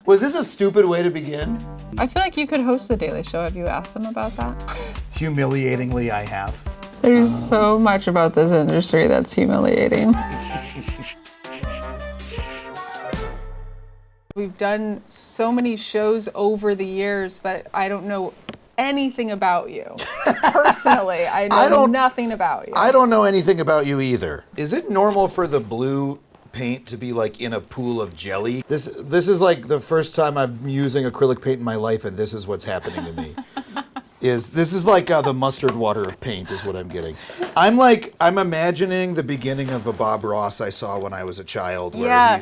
Was this a stupid way to begin? I feel like you could host The Daily Show. Have you asked them about that? Humiliatingly, I have. There's so much about this industry that's humiliating. We've done so many shows over the years, but I don't know anything about you. Personally, I know nothing about you. I don't know anything about you either. Is it normal for the blue paint to be like in a pool of jelly? This is like the first time I'm using acrylic paint in my life, and this is what's happening to me. This is like the mustard water of paint is what I'm getting. I'm imagining the beginning of a Bob Ross I saw when I was a child, where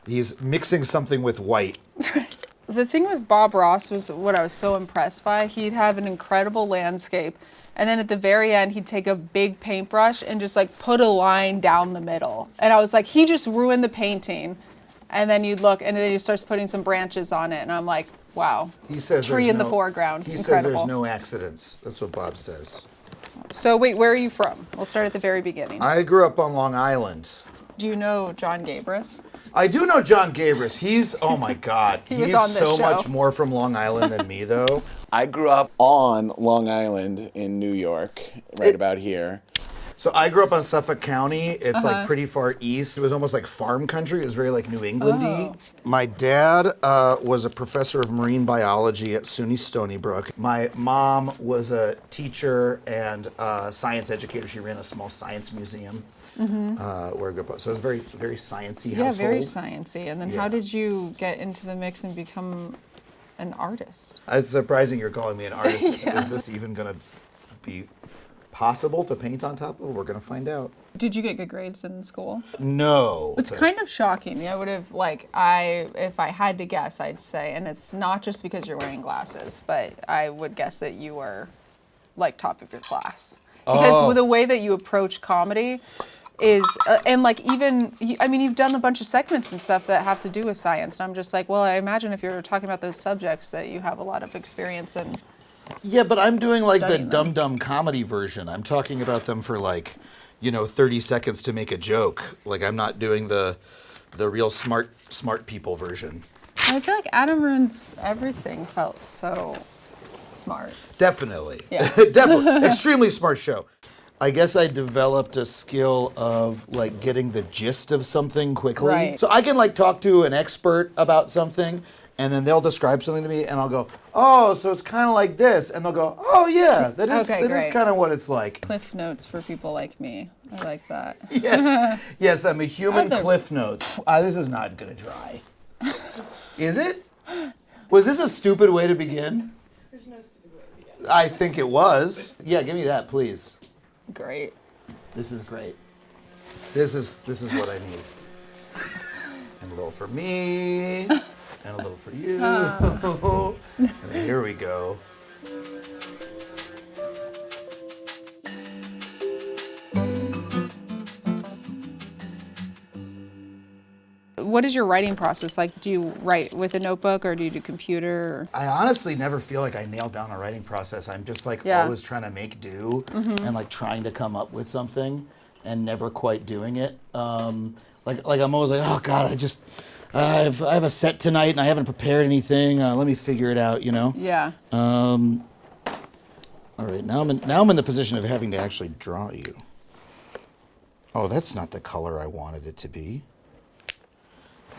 he's mixing something with white. The thing with Bob Ross was what I was so impressed by. He'd have an incredible landscape, and then at the very end, he'd take a big paintbrush and just like put a line down the middle. And I was like, he just ruined the painting. And then you'd look, and then he starts putting some branches on it, and I'm like, wow. He says tree in the foreground. He Incredible. says there's no accidents. That's what Bob says. So wait, where are you from? We'll start at the very beginning. I grew up on Long Island. Do you know John Gabris? I do know John Gabris. He's, oh my God. He's on this so show. much more from Long Island than me, though. I grew up on Long Island in New York, right about here. So I grew up on Suffolk County. It's like pretty far east. It was almost like farm country. It was very like New England-y. Oh. My dad was a professor of marine biology at SUNY Stony Brook. My mom was a teacher and science educator. She ran a small science museum. Where I grew up. So it was a very, very sciencey household. Yeah, very sciencey. And then how did you get into the mix and become an artist? It's surprising you're calling me an artist. Is this even going to be possible to paint on top of? We're going to find out. Did you get good grades in school? No. It's kind of shocking. I would have, if I had to guess, I'd say, and it's not just because you're wearing glasses, but I would guess that you were, like, top of your class. Because with the way that you approach comedy is, and like even, I mean, you've done a bunch of segments and stuff that have to do with science, and I'm just like, well, I imagine if you're talking about those subjects that you have a lot of experience in. Yeah, but I'm doing like the Studying them. dumb comedy version. I'm talking about them for 30 seconds to make a joke. Like I'm not doing the real smart people version. I feel like Adam Ruins Everything felt so smart. Definitely. Yeah. Definitely. Extremely smart show. I guess I developed a skill of like getting the gist of something quickly. Right. So I can like talk to an expert about something, and then they'll describe something to me, and I'll go, oh, so it's kind of like this. And they'll go, oh yeah, that is kind of what it's like. Cliff notes for people like me. I like that. Yes, I'm a human Cliff Notes. This is not gonna dry. Is it? Was this a stupid way to begin? There's no stupid way to begin. I think it was. Yeah, give me that, please. Great. This is great. This is what I need. And a little for me, and a little for you. And then here we go. What is your writing process like? Do you write with a notebook or do you do computer? I honestly never feel like I nailed down a writing process. I'm just like always trying to make do and like trying to come up with something and never quite doing it. Like I'm always like, oh God, I have a set tonight and I haven't prepared anything. Let me figure it out, you know? Yeah. All right, now I'm in the position of having to actually draw you. Oh, that's not the color I wanted it to be.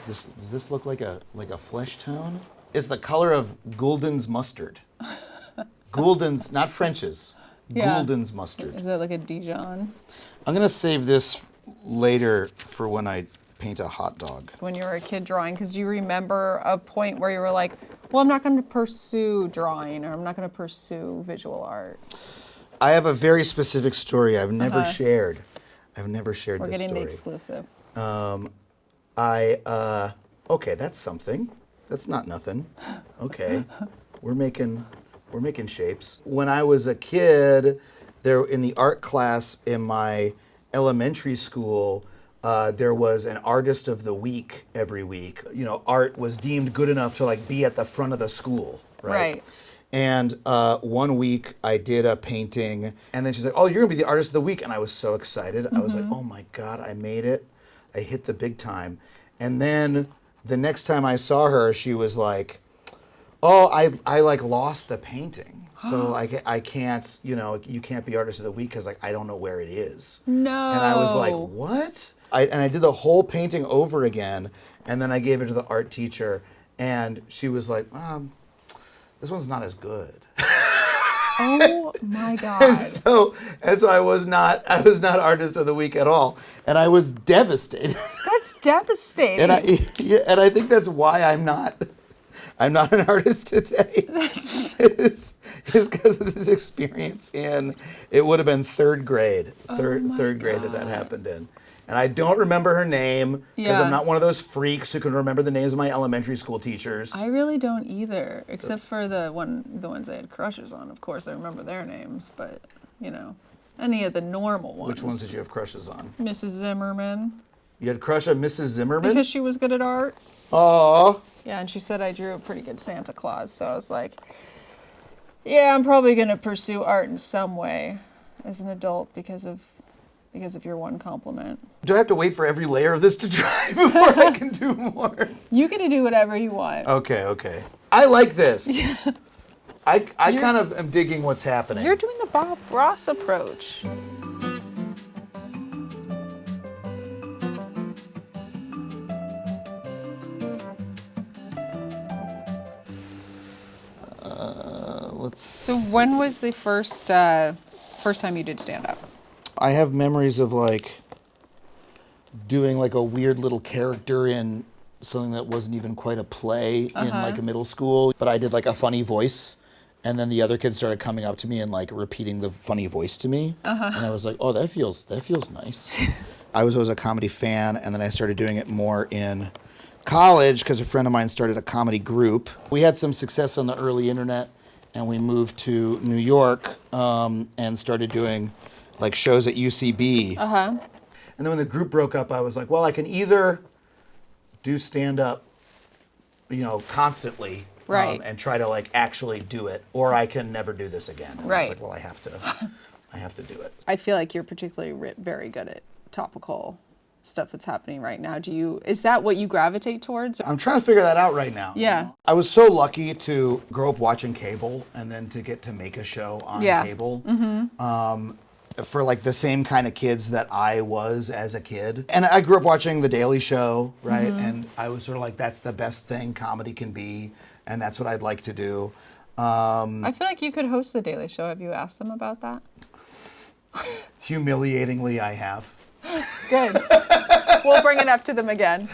Does this look like a flesh tone? It's the color of Goulden's mustard. Goulden's, not French's. Yeah. Goulden's mustard. Is it like a Dijon? I'm gonna save this later for when I paint a hot dog. When you were a kid drawing, because do you remember a point where you were like, well, I'm not going to pursue drawing or I'm not going to pursue visual art? I have a very specific story I've never shared. I've never shared We're this getting story. the exclusive. Okay, that's something. That's not nothing. Okay. We're making shapes. When I was a kid, there in the art class in my elementary school, there was an artist of the week every week. You know, art was deemed good enough to like be at the front of the school, right? And one week I did a painting, and then she's like, "Oh, you're gonna be the artist of the week," and I was so excited. I was like, "Oh my God, I made it! I hit the big time!" And then the next time I saw her, she was like, "Oh, I like lost the painting, so I can't, you can't be artist of the week because like I don't know where it is." No. And I was like, "What?" I did the whole painting over again, and then I gave it to the art teacher, and she was like, "This one's not as good." Oh my God. And so I was not artist of the week at all, and I was devastated. That's devastating. And I think that's why I'm not an artist today. is because of this experience it would have been third grade that happened in. And I don't remember her name because Yeah. I'm not one of those freaks who can remember the names of my elementary school teachers. I really don't either, except for the ones I had crushes on. Of course, I remember their names, but any of the normal ones. Which ones did you have crushes on? Mrs. Zimmerman, You had a crush on Mrs. Zimmerman? because she was good at art. Aww. Yeah, and she said I drew a pretty good Santa Claus, so I was like, yeah, I'm probably gonna pursue art in some way as an adult because of your one compliment. Do I have to wait for every layer of this to dry before I can do more? You get to do whatever you want. Okay. I like this. I kind of am digging what's happening. You're doing the Bob Ross approach. So when was the first time you did stand up? I have memories of like doing like a weird little character in something that wasn't even quite a play in like a middle school, but I did like a funny voice, and then the other kids started coming up to me and like repeating the funny voice to me, and I was like, oh, that feels nice. I was always a comedy fan, and then I started doing it more in college because a friend of mine started a comedy group. We had some success on the early internet, and we moved to New York and started doing like shows at UCB. And then when the group broke up, I was like, well, I can either do stand up, constantly, Right. and try to like actually do it, or I can never do this again. And I Right. was like, well, I have to do it. I feel like you're particularly very good at topical stuff that's happening right now. Is that what you gravitate towards? I'm trying to figure that out right now. Yeah. I was so lucky to grow up watching cable and then to get to make a show on Yeah. cable. For like the same kind of kids that I was as a kid. And I grew up watching The Daily Show, right? And I was sort of like, that's the best thing comedy can be, and that's what I'd like to do. I feel like you could host The Daily Show. Have you asked them about that? Humiliatingly, I have. Good. We'll bring it up to them again.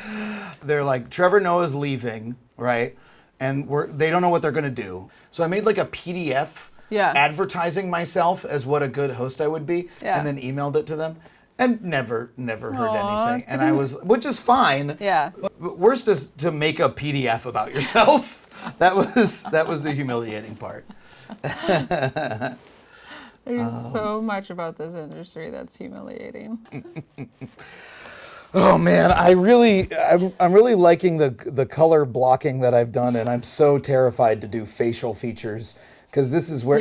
They're like, Trevor Noah's leaving, right? And they don't know what they're gonna do. So I made like a PDF advertising myself as what a good host I would be, Yeah. and then emailed it to them, and never heard anything. And which is fine. Yeah. But worst is to make a PDF about yourself. That was the humiliating part. There's so much about this industry that's humiliating. Oh man, I'm really liking the color blocking that I've done, and I'm so terrified to do facial features because this is where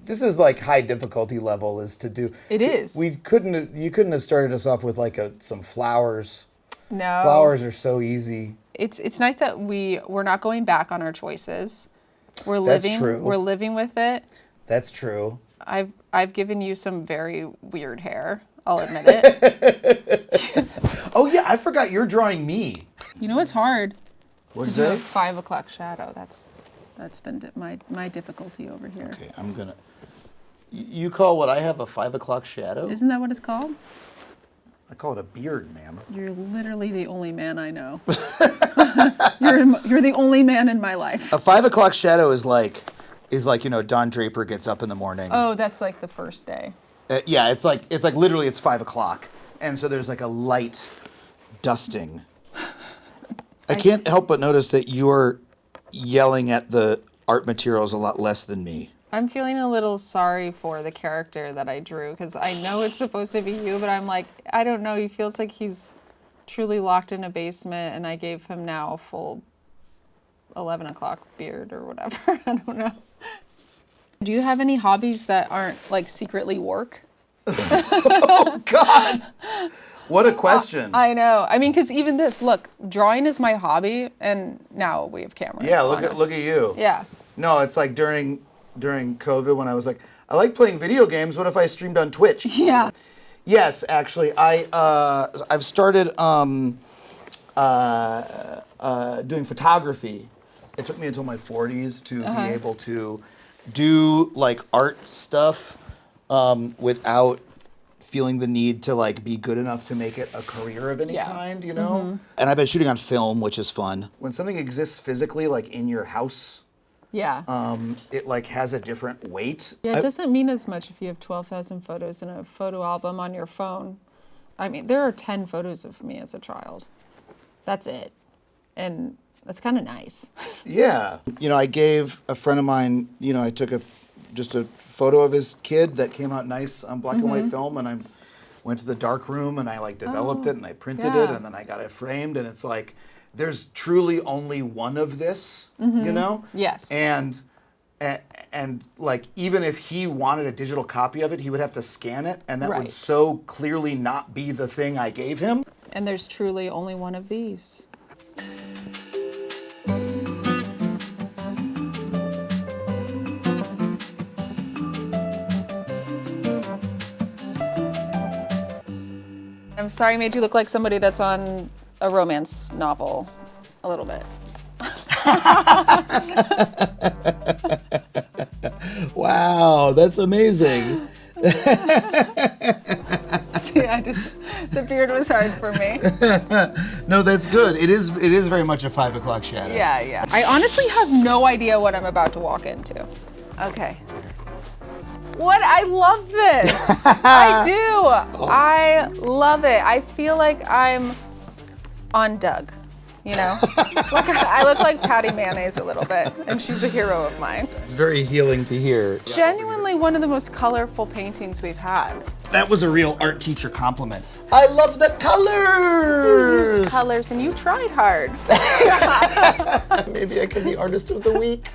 this is like high difficulty level is to do. It is. You couldn't have started us off with like some flowers. No. Flowers are so easy. It's nice that we're not going back on our choices. We're That's living. true. We're living with it. That's true. I've given you some very weird hair. I'll admit it. Oh yeah, I forgot you're drawing me. You know it's hard What to is do a that? 5 o'clock shadow. That's been my difficulty over here. Okay, I'm gonna. You call what I have a 5 o'clock shadow? Isn't that what it's called? I call it a beard, ma'am. You're literally the only man I know. You're the only man in my life. A 5 o'clock shadow is like Don Draper gets up in the morning. Oh, that's like the first day. Yeah, it's like literally it's 5 o'clock, and so there's like a light dusting. I can't help but notice that you're yelling at the art materials a lot less than me. I'm feeling a little sorry for the character that I drew because I know it's supposed to be you, but I'm like, I don't know. He feels like he's truly locked in a basement, and I gave him now a full 11 o'clock beard or whatever. I don't know. Do you have any hobbies that aren't like secretly work? Oh God! What a question. I know. I mean, because even this, look, drawing is my hobby, and now we have cameras. Yeah, on us. look at you. Yeah. No, it's like during COVID when I was like, I like playing video games. What if I streamed on Twitch? Yeah. Yes, actually, I've started doing photography. It took me until my 40s to be able to do like art stuff without feeling the need to like be good enough to make it a career of any kind, you know? And I've been shooting on film, which is fun. When something exists physically, like in your house, Yeah. it like has a different weight. Yeah, it doesn't mean as much if you have 12,000 photos in a photo album on your phone. I mean, there are 10 photos of me as a child. That's it. And that's kind of nice. Yeah. You know, I gave a friend of mine, you know, I took just a photo of his kid that came out nice on black and white film, and I went to the dark room and I like developed it and I printed it yeah. and then I got it framed, and it's like there's truly only one of this, you know? Yes. And like even if he wanted a digital copy of it, he would have to scan it, and that would Right. so clearly not be the thing I gave him. And there's truly only one of these. I'm sorry I made you look like somebody that's on a romance novel a little bit. Wow, that's amazing. See, the beard was hard for me. No, that's good. It is very much a 5 o'clock shadow. Yeah, yeah. I honestly have no idea what I'm about to walk into. Okay. What? I love this. I do. I love it. I feel like I'm on Doug, you know? I look like Patty Mayonnaise a little bit, and she's a hero of mine. It's very healing to hear. Genuinely one of the most colorful paintings we've had. That was a real art teacher compliment. I love the colors. Used colors, and you tried hard. Maybe I can be artist of the week.